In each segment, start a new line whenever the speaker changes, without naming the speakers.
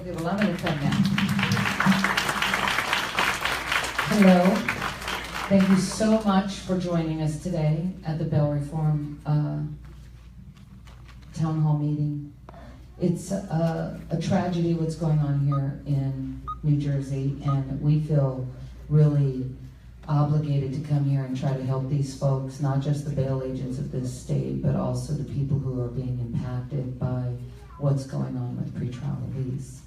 Okay, well, I'm going to come now. Hello. Thank you so much for joining us today at the Bell Reform Town Hall meeting. It's a tragedy what's going on here in New Jersey, and we feel really obligated to come here and try to help these folks, not just the bail agents of this state, but also the people who are being impacted by what's going on with pretrial release.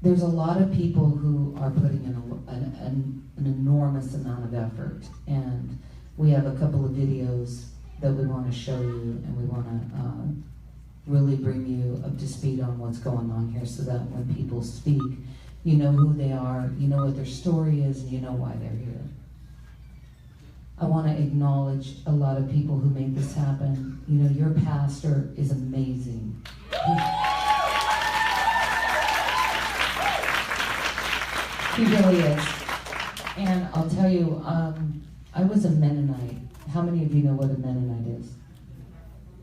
There's a lot of people who are putting in an enormous amount of effort, and we have a couple of videos that we want to show you, and we want to really bring you up to speed on what's going on here, so that when people speak, you know who they are, you know what their story is, and you know why they're here. I want to acknowledge a lot of people who made this happen. You know, your pastor is amazing. He really is. And I'll tell you, I was a Mennonite. How many of you know what a Mennonite is?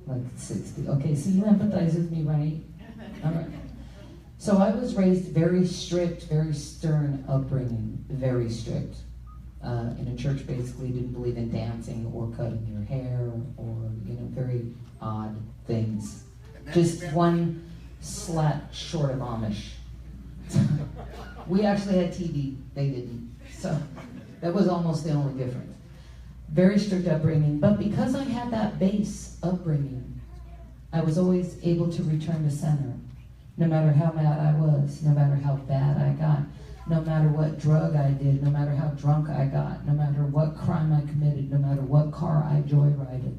Like 60. Okay, so you empathize with me, right? All right. So I was raised very strict, very stern upbringing, very strict. In a church basically didn't believe in dancing or cutting your hair or very odd things. Just one slat short of Amish. We actually had TV, they didn't. So that was almost the only difference. Very strict upbringing, but because I had that base upbringing, I was always able to return to center. No matter how mad I was, no matter how bad I got, no matter what drug I did, no matter how drunk I got, no matter what crime I committed, no matter what car I joyrided.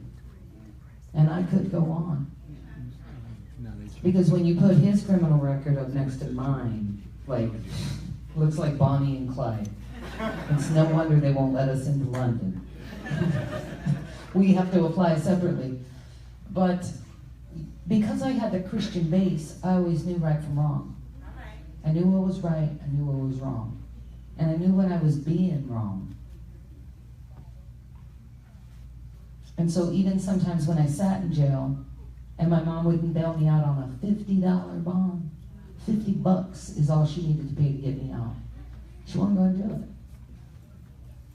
And I could go on. Because when you put his criminal record up next to mine, like, looks like Bonnie and Clyde. It's no wonder they won't let us into London. We have to apply separately. But because I had the Christian base, I always knew right from wrong. I knew what was right, I knew what was wrong. And I knew when I was being wrong. And so even sometimes when I sat in jail, and my mom wouldn't bail me out on a $50 bond, $50 is all she needed to pay to get me out. She wasn't going to do it.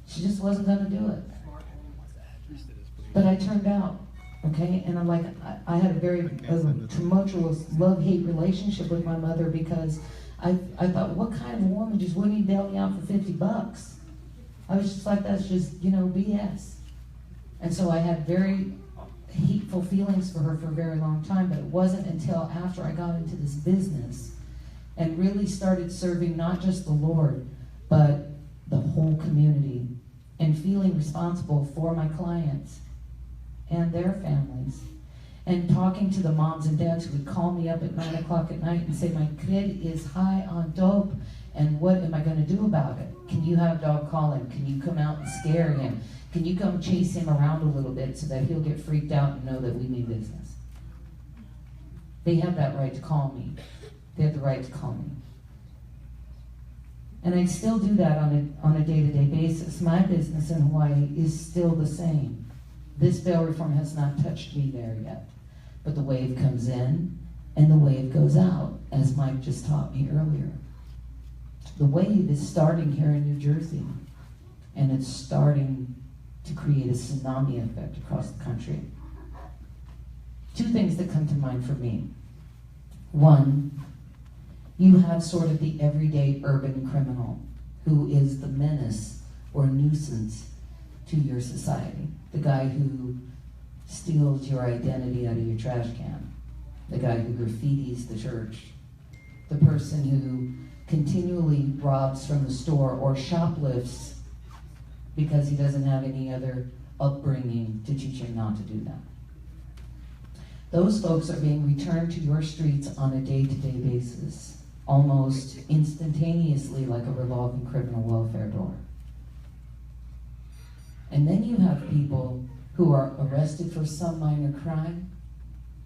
She just wasn't going to do it. But I turned out. Okay, and I'm like, I had a very tumultuous love-hate relationship with my mother because I thought, what kind of a woman just wouldn't bail me out for $50? I was just like, that's just, BS. And so I had very hateful feelings for her for a very long time, but it wasn't until after I got into this business and really started serving not just the Lord, but the whole community and feeling responsible for my clients and their families, and talking to the moms and dads who would call me up at 9 o'clock at night and say, my kid is high on dope, and what am I going to do about it? Can you have dog call him? Can you come out and scare him? Can you come chase him around a little bit so that he'll get freaked out and know that we mean business? They have that right to call me. They have the right to call me. And I still do that on a day-to-day basis. My business in Hawaii is still the same. This bail reform has not touched me there yet. But the wave comes in and the wave goes out, as Mike just taught me earlier. The wave is starting here in New Jersey, and it's starting to create a tsunami effect across the country. Two things that come to mind for me. One, you have sort of the everyday urban criminal who is the menace or nuisance to your society. The guy who steals your identity out of your trash can. The guy who graffitis the church. The person who continually robs from the store or shoplifts because he doesn't have any other upbringing to teach him not to do that. Those folks are being returned to your streets on a day-to-day basis, almost instantaneously, like a revolving criminal welfare door. And then you have people who are arrested for some minor crime,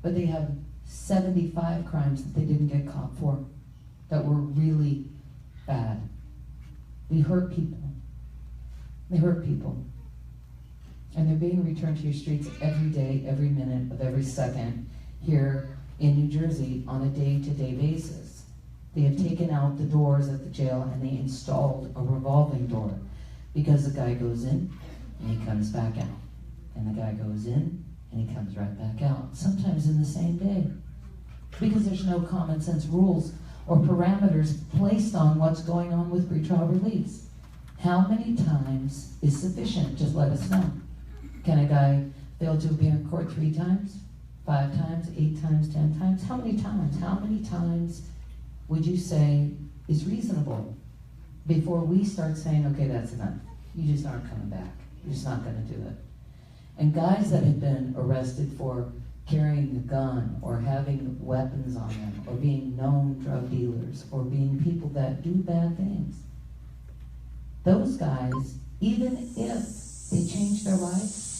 but they have 75 crimes that they didn't get caught for that were really bad. We hurt people. They hurt people. And they're being returned to your streets every day, every minute of every second here in New Jersey on a day-to-day basis. They have taken out the doors at the jail and they installed a revolving door because the guy goes in and he comes back out. And the guy goes in and he comes right back out, sometimes in the same day. Because there's no common sense rules or parameters placed on what's going on with pretrial release. How many times is sufficient? Just let us know. Can a guy fail to appear in court 3 times, 5 times, 8 times, 10 times? How many times? How many times would you say is reasonable before we start saying, okay, that's enough. You just aren't coming back. You're just not going to do it. And guys that have been arrested for carrying a gun or having weapons on them or being known drug dealers or being people that do bad things, those guys, even if they change their lives,